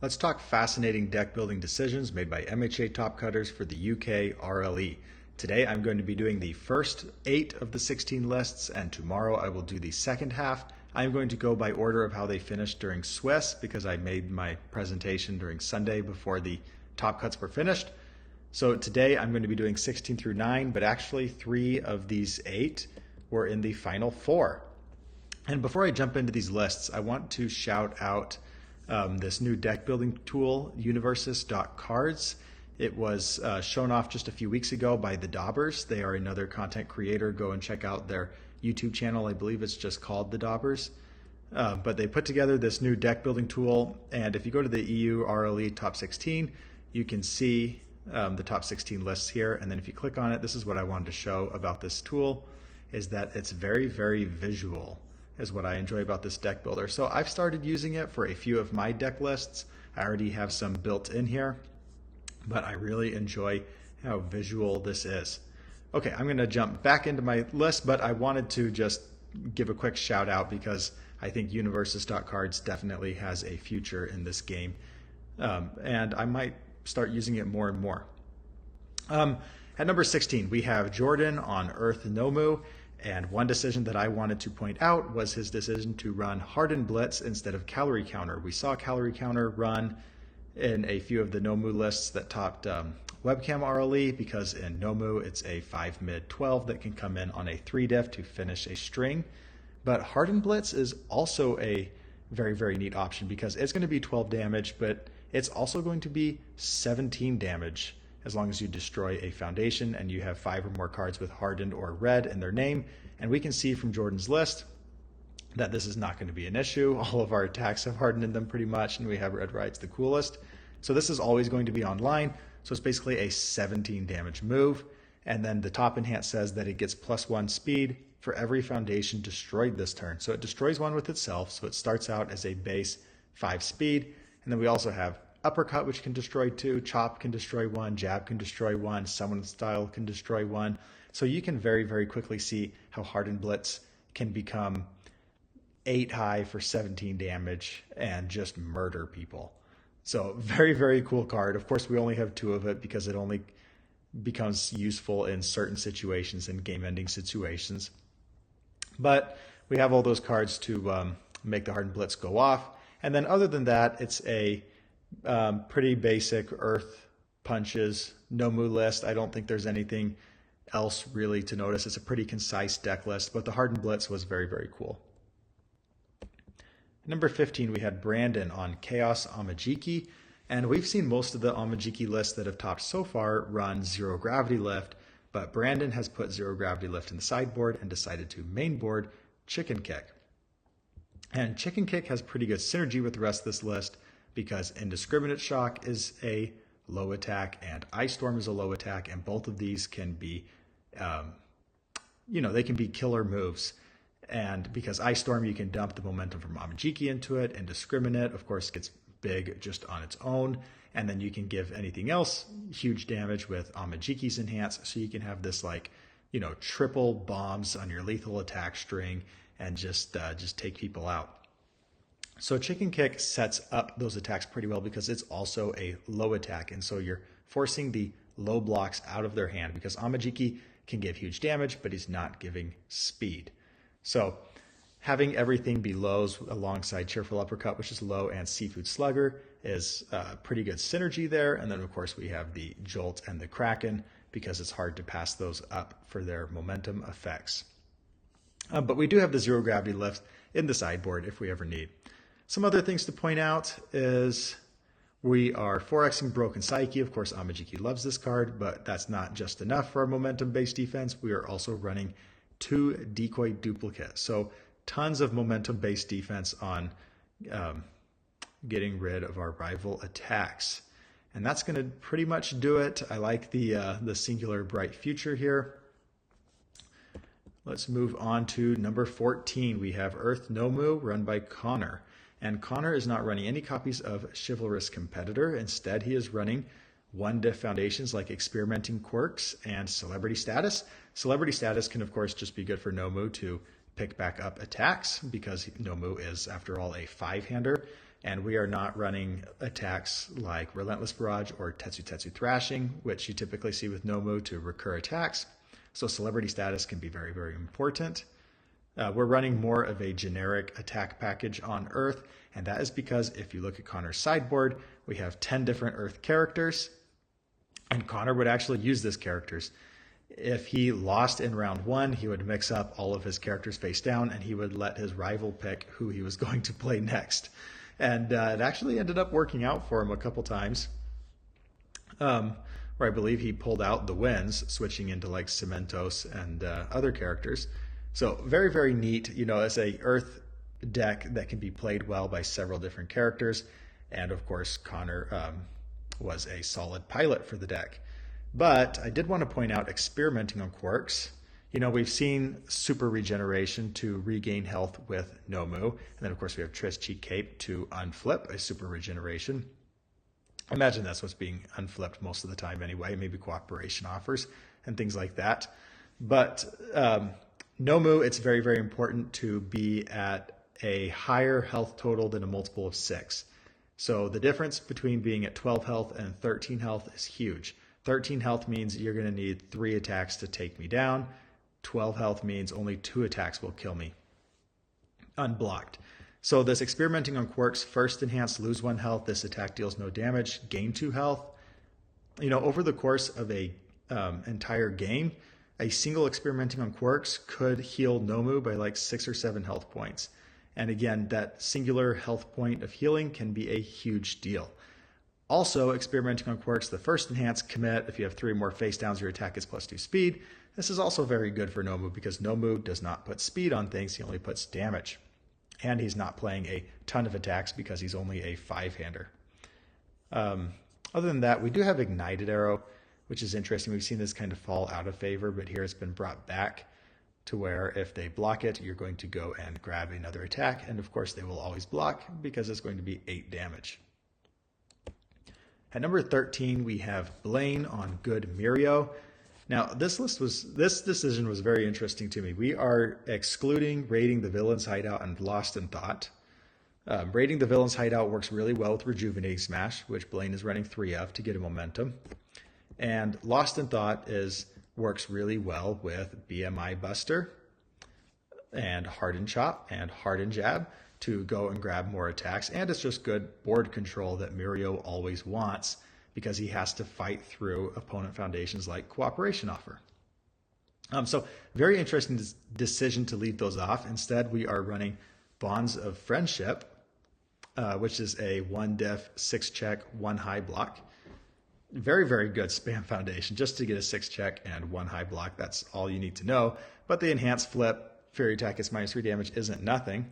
Let's talk fascinating deck building decisions made by MHA top cutters for the UK RLE. Today I'm going to be doing the first 8 of the 16 lists, and tomorrow I will do the second half. I'm going to go by order of how they finished during Swiss because I made my presentation during Sunday before the top cuts were finished. So today I'm going to be doing 16 through 9, but actually 3 of these 8 were in the final 4. And before I jump into these lists, I want to shout out this new deck building tool, universes.cards. It was shown off just a few weeks ago by the Daubers. They are another content creator. Go and check out their YouTube channel. I believe it's just called the Daubers. But they put together this new deck building tool. And if you go to the EU RLE top 16, you can see the top 16 lists here. And then if you click on it, this is what I wanted to show about this tool, is that it's very, very visual, is what I enjoy about this deck builder. So I've started using it for a few of my deck lists. I already have some built in here, but I really enjoy how visual this is. Okay, I'm gonna jump back into my list, but I wanted to just give a quick shout out because I think universes.cards definitely has a future in this game. And I might start using it more and more. At number 16, we have Jordan on Earth Nomu. And one decision that I wanted to point out was his decision to run Hardened Blitz instead of Calorie Counter. We saw Calorie Counter run in a few of the Nomu lists that topped Webcam RLE, because in Nomu it's a 5 mid 12 that can come in on a 3 diff to finish a string. But Hardened Blitz is also a very, very neat option because it's going to be 12 damage, but it's also going to be 17 damage as long as you destroy a foundation and you have 5 or more cards with hardened or red in their name. And we can see from Jordan's list that this is not going to be an issue. All of our attacks have hardened in them pretty much, and we have red rights the coolest. So this is always going to be online. So it's basically a 17 damage move. And then the top enhance says that it gets +1 speed for every foundation destroyed this turn. So it destroys one with itself. So it starts out as a base 5 speed. And then we also have Uppercut, which can destroy 2, Chop can destroy 1, Jab can destroy 1, Summon Style can destroy 1. So you can very, very quickly see how Hardened Blitz can become 8 high for 17 damage and just murder people. So very, very cool card. Of course, we only have 2 of it because it only becomes useful in certain situations and game-ending situations. But we have all those cards to make the Hardened Blitz go off. And then other than that, it's a pretty basic Earth punches Nomu list. I don't think there's anything else really to notice. It's a pretty concise deck list, but the Hardened Blitz was very, very cool. Number 15, we had Brandon on Chaos Amajiki, and we've seen most of the Amajiki lists that have topped so far run Zero Gravity Lift, but Brandon has put Zero Gravity Lift in the sideboard and decided to mainboard Chicken Kick. And Chicken Kick has pretty good synergy with the rest of this list, because Indiscriminate Shock is a low attack and Ice Storm is a low attack, and both of these can be, they can be killer moves. And because Ice Storm, you can dump the momentum from Amajiki into it. Indiscriminate, of course, gets big just on its own, and then you can give anything else huge damage with Amajiki's Enhance, so you can have this triple bombs on your lethal attack string and just take people out. So Chicken Kick sets up those attacks pretty well because it's also a low attack. And so you're forcing the low blocks out of their hand because Amajiki can give huge damage, but he's not giving speed. So having everything be lows alongside Cheerful Uppercut, which is low, and Seafood Slugger is pretty good synergy there. And then, of course, we have the Jolt and the Kraken because it's hard to pass those up for their momentum effects. But we do have the Zero Gravity Lift in the sideboard if we ever need. Some other things to point out is we are 4xing Broken Psyche. Of course, Amajiki loves this card, but that's not just enough for our momentum-based defense. We are also running 2 Decoy Duplicate. So tons of momentum-based defense on getting rid of our rival attacks. And that's going to pretty much do it. I like the Singular Bright Future here. Let's move on to number 14. We have Earth Nomu run by Connor. And Connor is not running any copies of Chivalrous Competitor. Instead, he is running 1-diff foundations like Experimenting Quirks and Celebrity Status. Celebrity Status can, of course, just be good for Nomu to pick back up attacks because Nomu is, after all, a 5-hander. and we are not running attacks like Relentless Barrage or Tetsu Tetsu Thrashing, which you typically see with Nomu to recur attacks. So celebrity status can be very, very important. We're running more of a generic attack package on Earth, and that is because if you look at Connor's sideboard, we have 10 different Earth characters, and Connor would actually use these characters. If he lost in round 1, he would mix up all of his characters face down, and he would let his rival pick who he was going to play next. And it actually ended up working out for him a couple times, where I believe he pulled out the wins, switching into like Cementos and other characters. So very, very neat, as a Earth deck that can be played well by several different characters. And of course, Connor was a solid pilot for the deck. But I did want to point out experimenting on quirks. We've seen super regeneration to regain health with Nomu. And then, of course, we have Triss Cheek Cape to unflip a super regeneration. I imagine that's what's being unflipped most of the time anyway, maybe cooperation offers and things like that. But Nomu, it's very, very important to be at a higher health total than a multiple of 6. So the difference between being at 12 health and 13 health is huge. 13 health means you're going to need 3 attacks to take me down. 12 health means only 2 attacks will kill me unblocked. So this experimenting on quirks, first enhance, lose 1 health. This attack deals no damage, gain 2 health. Over the course of a entire game, a single experimenting on quirks could heal Nomu by like 6 or 7 health points. And again, that singular health point of healing can be a huge deal. Also, experimenting on quirks, the first enhance, commit. If you have 3 more face downs, your attack is +2 speed. This is also very good for Nomu because Nomu does not put speed on things, he only puts damage. And he's not playing a ton of attacks because he's only a 5-hander. Other than that, we do have Ignited Arrow, which is interesting. We've seen this kind of fall out of favor, but here it's been brought back to where if they block it, you're going to go and grab another attack. And of course, they will always block because it's going to be 8 damage. At number 13, we have Blaine on Good Mario. Now, this decision was very interesting to me. We are excluding Raiding the Villain's Hideout and Lost in Thought. Raiding the Villain's Hideout works really well with Rejuvenating Smash, which Blaine is running 3 of to get a momentum. And Lost in Thought works really well with BMI Buster and Harden Chop and Harden Jab to go and grab more attacks. And it's just good board control that Mario always wants because he has to fight through opponent foundations like Cooperation Offer. So very interesting decision to leave those off. Instead, we are running Bonds of Friendship, which is a 1 diff, 6 check, 1 high block. Very, very good spam foundation just to get a 6 check and 1 high block. That's all you need to know. But the enhanced flip, Fairy Attack is -3 damage, isn't nothing.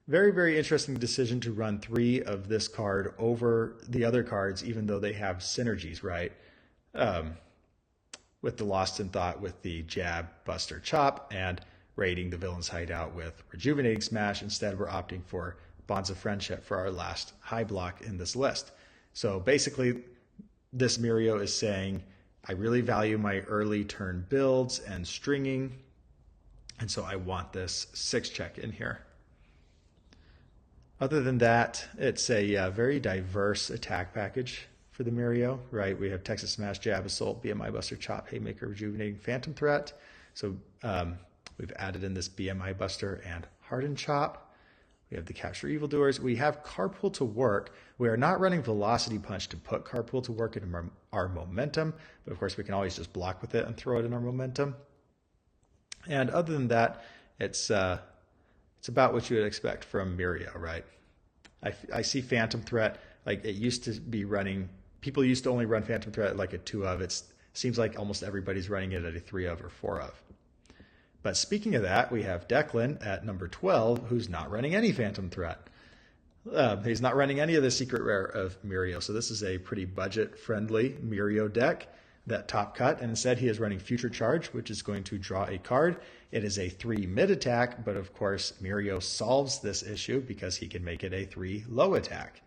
Very, very interesting decision to run 3 of this card over the other cards, even though they have synergies, right? With the Lost in Thought, with the Jab, Buster, Chop, and Raiding the Villain's Hideout with Rejuvenating Smash. Instead, we're opting for Bonds of Friendship for our last high block in this list. So basically, this Mario is saying, I really value my early turn builds and stringing, and so I want this 6 check in here. Other than that, it's a very diverse attack package for the Mario, right? We have Texas Smash, Jab, Assault, BMI Buster, Chop, Haymaker, Rejuvenating, Phantom Threat. So we've added in this BMI Buster and Harden Chop. We have the Capture Evildoers. We have Carpool to work. We are not running Velocity Punch to put Carpool to work in our momentum, but of course we can always just block with it and throw it in our momentum. And other than that, it's about what you would expect from Mario, right? I see Phantom Threat, like it used to be running, people used to only run Phantom Threat at like a 2 of. It seems like almost everybody's running it at a 3 of or 4 of. But speaking of that, we have Declan at number 12, who's not running any Phantom Threat. He's not running any of the secret rare of Mario, so this is a pretty budget-friendly Mario deck that top cut, and instead he is running Future Charge, which is going to draw a card. It is a 3 mid attack, but of course Mario solves this issue because he can make it a 3 low attack.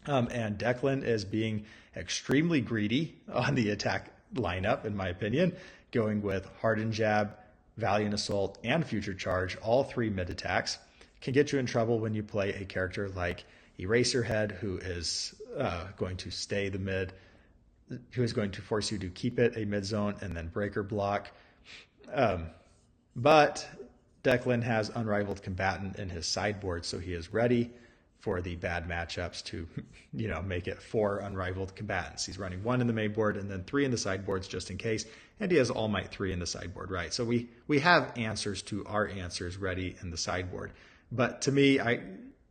And Declan is being extremely greedy on the attack lineup, in my opinion, going with Harden Jab, Valiant Assault, and Future Charge, all 3 mid attacks. Can get you in trouble when you play a character like Eraserhead, who is going to stay the mid, who is going to force you to keep it a mid zone, and then Breaker Block. But Declan has Unrivaled Combatant in his sideboard, so he is ready for the bad matchups to, make it 4 Unrivaled Combatants. He's running 1 in the main board and then 3 in the sideboards just in case, and he has All Might 3 in the sideboard, right? So we have answers to our answers ready in the sideboard. But to me,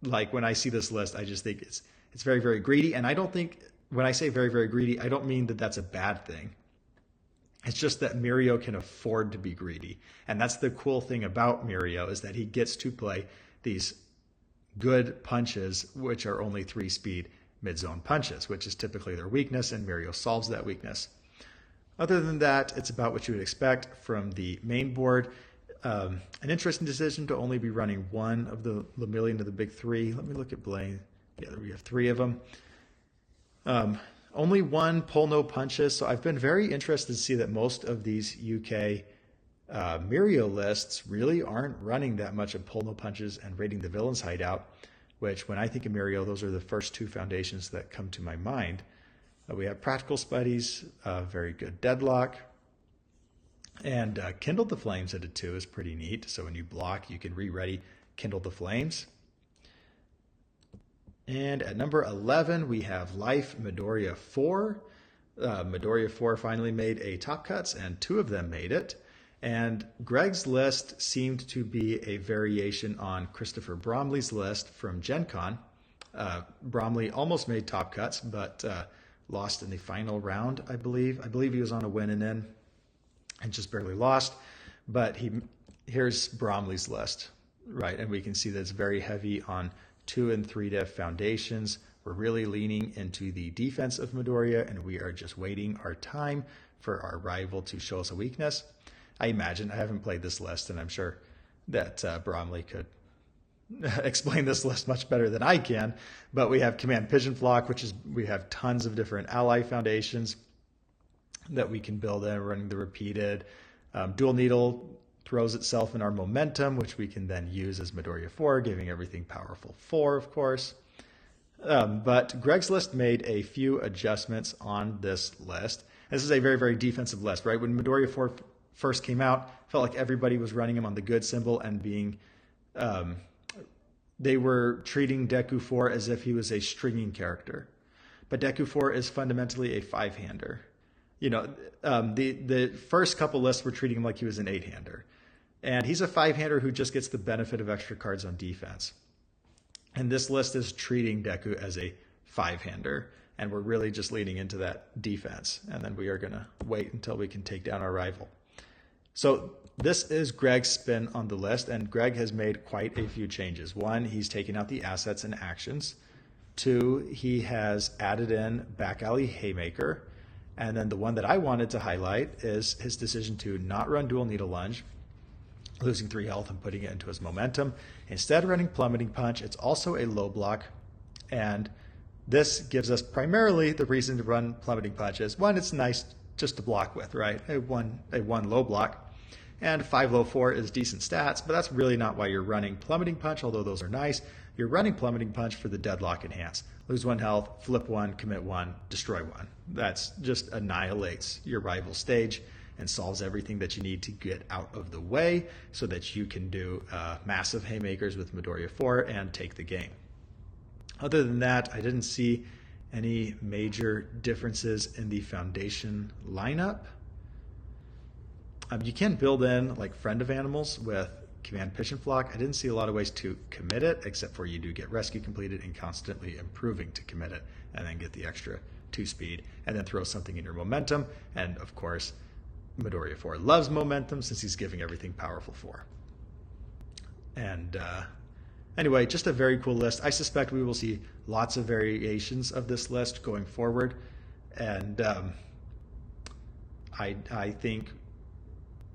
when I see this list, I just think it's very, very greedy, and I don't think, when I say very, very greedy, I don't mean that that's a bad thing. It's just that Mario can afford to be greedy. And that's the cool thing about Mario, is that he gets to play these good punches, which are only 3 speed mid-zone punches, which is typically their weakness, and Mario solves that weakness. Other than that, it's about what you would expect from the main board. An interesting decision to only be running 1 of the Lemillion of the big 3. Let me look at Blaine. Yeah, we have 3 of them. Only 1 pull no punches, so I've been very interested to see that most of these UK Mario lists really aren't running that much of pull no punches and raiding the villain's hideout, which when I think of Mario, those are the first 2 foundations that come to my mind. We have Practical Spuddies, very good Deadlock, and Kindle the Flames at a 2 is pretty neat. So when you block, you can re-ready Kindle the Flames. And at number 11, we have Life Midoriya 4. Midoriya 4 finally made a top cuts, and 2 of them made it. And Greg's list seemed to be a variation on Christopher Bromley's list from Gen Con. Bromley almost made top cuts, but lost in the final round, I believe. I believe he was on a win and in and just barely lost. But here's Bromley's list, right? And we can see that it's very heavy on 2 and 3 diff foundations. We're really leaning into the defense of Midoriya, and we are just waiting our time for our rival to show us a weakness. I imagine, I haven't played this list, and I'm sure that Bromley could explain this list much better than I can, but we have Command Pigeon Flock, we have tons of different ally foundations that we can build in, running the repeated. Dual Needle throws itself in our momentum, which we can then use as Midoriya 4, giving everything powerful 4, of course. But Greg's list made a few adjustments on this list. This is a very, very defensive list, right? When Midoriya 4 first came out, felt like everybody was running him on the good symbol and being, they were treating Deku 4 as if he was a stringing character. But Deku 4 is fundamentally a 5-hander. The first couple lists were treating him like he was an 8-hander. And he's a 5-hander who just gets the benefit of extra cards on defense. And this list is treating Deku as a 5-hander. And we're really just leaning into that defense. And then we are going to wait until we can take down our rival. So this is Greg's spin on the list. And Greg has made quite a few changes. 1, he's taken out the assets and actions. 2, he has added in Back Alley Haymaker. And then the one that I wanted to highlight is his decision to not run Dual Needle Lunge, losing 3 health and putting it into his momentum. Instead of running Plummeting Punch, it's also a low block. And this gives us primarily the reason to run Plummeting Punch is, 1, it's nice just to block with, right? A one low block. And 5 low 4 is decent stats, but that's really not why you're running Plummeting Punch, although those are nice. You're running Plummeting Punch for the Deadlock Enhance. Lose 1 health, flip 1, commit 1, destroy 1. That's just annihilates your rival stage and solves everything that you need to get out of the way so that you can do massive haymakers with Midoriya 4 and take the game. Other than that, I didn't see any major differences in the foundation lineup. You can build in like Friend of Animals with Command Pigeon Flock. I didn't see a lot of ways to commit it, except for you do get Rescue completed and constantly improving to commit it, and then get the extra 2 speed, and then throw something in your momentum. And of course, Midoriya 4 loves momentum since he's giving everything powerful 4. And anyway, just a very cool list. I suspect we will see lots of variations of this list going forward. And I think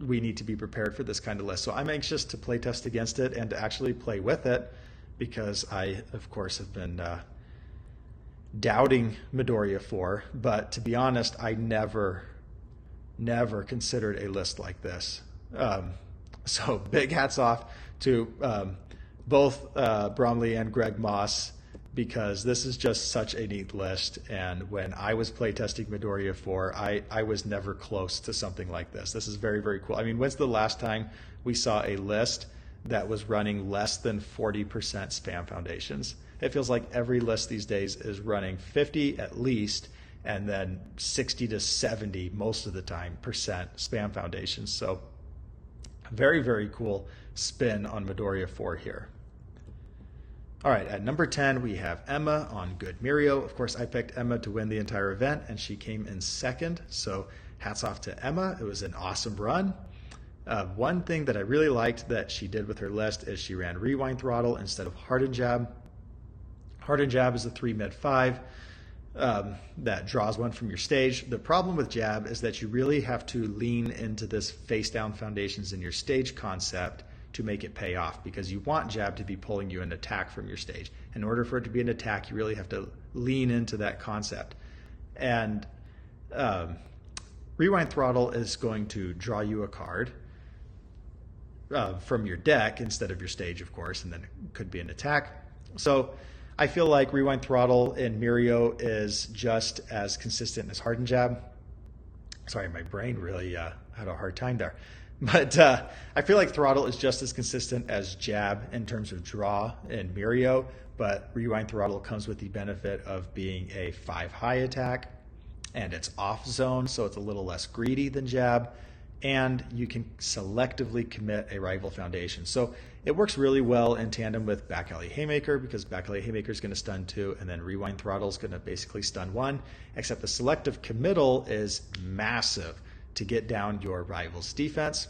we need to be prepared for this kind of list. So I'm anxious to play test against it and to actually play with it, because I, of course, have been doubting Midoriya 4. But to be honest, I never considered a list like this. So big hats off to both Bromley and Greg Moss. because this is just such a neat list. And when I was playtesting Midoriya 4, I was never close to something like this. This is very, very cool. I mean, when's the last time we saw a list that was running less than 40% spam foundations? It feels like every list these days is running 50 at least, and then 60 to 70 most of the time percent spam foundations. So very, very cool spin on Midoriya 4 here. All right, at number 10, we have Emma on Good Mario. Of course, I picked Emma to win the entire event, and she came in second. So hats off to Emma. It was an awesome run. One thing that I really liked that she did with her list is she ran Rewind Throttle instead of Hardened Jab. Hardened Jab is a 3 mid 5 that draws one from your stage. The problem with Jab is that you really have to lean into this face down foundations in your stage concept to make it pay off, because you want Jab to be pulling you an attack from your stage. In order for it to be an attack, you really have to lean into that concept. And Rewind Throttle is going to draw you a card from your deck instead of your stage, of course, and then it could be an attack. So I feel like Rewind Throttle in Mario is just as consistent as Hardened Jab. Sorry, my brain really had a hard time there. But I feel like Throttle is just as consistent as Jab in terms of draw in Mario, but Rewind Throttle comes with the benefit of being a 5 high attack, and it's off zone, so it's a little less greedy than Jab, and you can selectively commit a rival foundation. So it works really well in tandem with Back Alley Haymaker, because Back Alley Haymaker is going to stun 2, and then Rewind Throttle is going to basically stun 1, except the selective committal is massive to get down your rival's defense.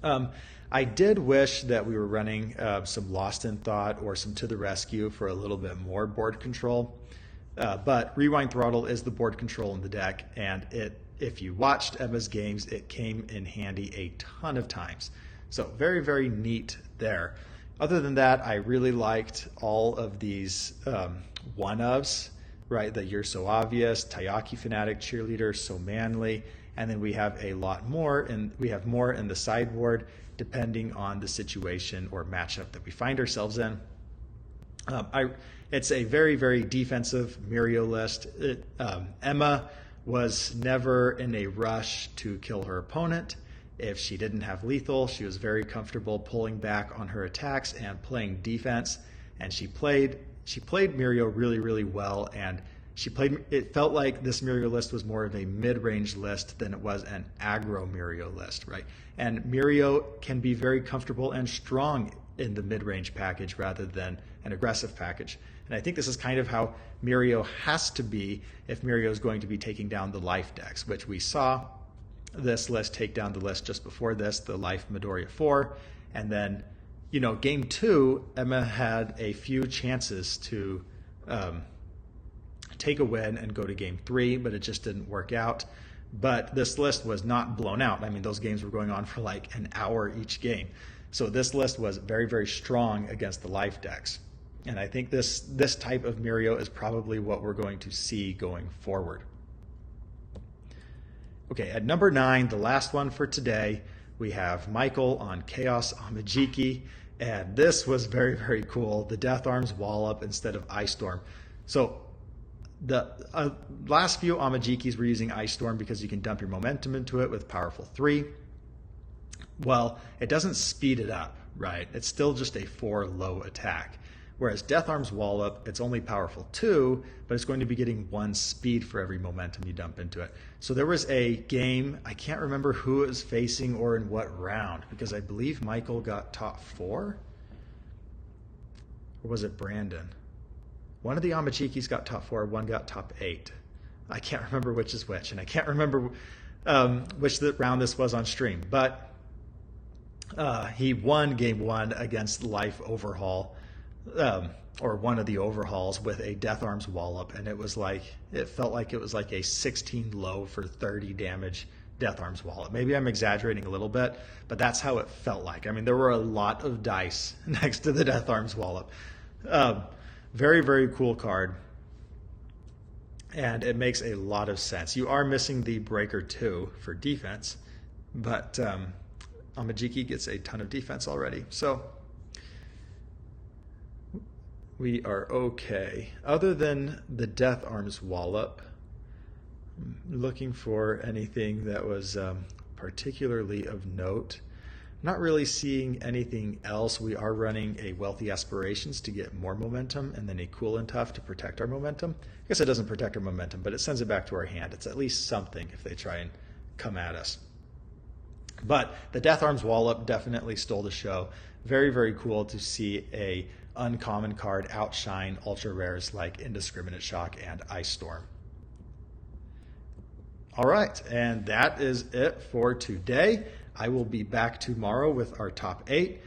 I did wish that we were running some Lost in Thought or some To the Rescue for a little bit more board control, but Rewind Throttle is the board control in the deck, and if you watched Emma's games, it came in handy a ton of times. So very, very neat there. Other than that, I really liked all of these one-ofs, right? The You're So Obvious, Taiyaki Fanatic, Cheerleader, So Manly, and then we have a lot more, and we have more in the sideboard depending on the situation or matchup that we find ourselves in. It's a very, very defensive Mario list. Emma was never in a rush to kill her opponent. If she didn't have lethal, she was very comfortable pulling back on her attacks and playing defense. And she played Mario really, really well, and it felt like this Mario list was more of a mid-range list than it was an aggro Mario list, right? And Mario can be very comfortable and strong in the mid-range package rather than an aggressive package. And I think this is kind of how Mario has to be if Mario is going to be taking down the life decks, which we saw this list take down the list just before this, the life Midoriya 4. And then, game 2, Emma had a few chances to take a win and go to game 3, but it just didn't work out. But this list was not blown out. I mean, those games were going on for like an hour each game. So this list was very, very strong against the life decks. And I think this type of Mario is probably what we're going to see going forward. Okay, at number 9, the last one for today, we have Michael on Chaos Amajiki. And this was very, very cool. The Death Arms Wallop instead of Ice Storm. So the last few Amajikis were using Ice Storm because you can dump your momentum into it with Powerful 3. Well, it doesn't speed it up, right? It's still just a 4 low attack. Whereas Death Arms Wallop, it's only Powerful 2, but it's going to be getting 1 speed for every momentum you dump into it. So there was a game, I can't remember who it was facing or in what round, because I believe Michael got top 4? Or was it Brandon? One of the Amajikis got top 4, one got top 8. I can't remember which is which, and I can't remember which round this was on stream. But he won game 1 against Life Overhaul, or one of the overhauls, with a Death Arms Wallop, and it felt like it was like a 16 low for 30 damage Death Arms Wallop. Maybe I'm exaggerating a little bit, but that's how it felt like. I mean, there were a lot of dice next to the Death Arms Wallop. Very, very cool card, and it makes a lot of sense. You are missing the Breaker 2 for defense, but Amajiki gets a ton of defense already. So we are okay. Other than the Death Arms Wallop, I'm looking for anything that was particularly of note. Not really seeing anything else. We are running a Wealthy Aspirations to get more momentum, and then a Cool and Tough to protect our momentum. I guess it doesn't protect our momentum, but it sends it back to our hand. It's at least something if they try and come at us. But the Death Arms Wallop definitely stole the show. Very, very cool to see a uncommon card outshine ultra rares like Indiscriminate Shock and Ice Storm. All right, and that is it for today. I will be back tomorrow with our top 8.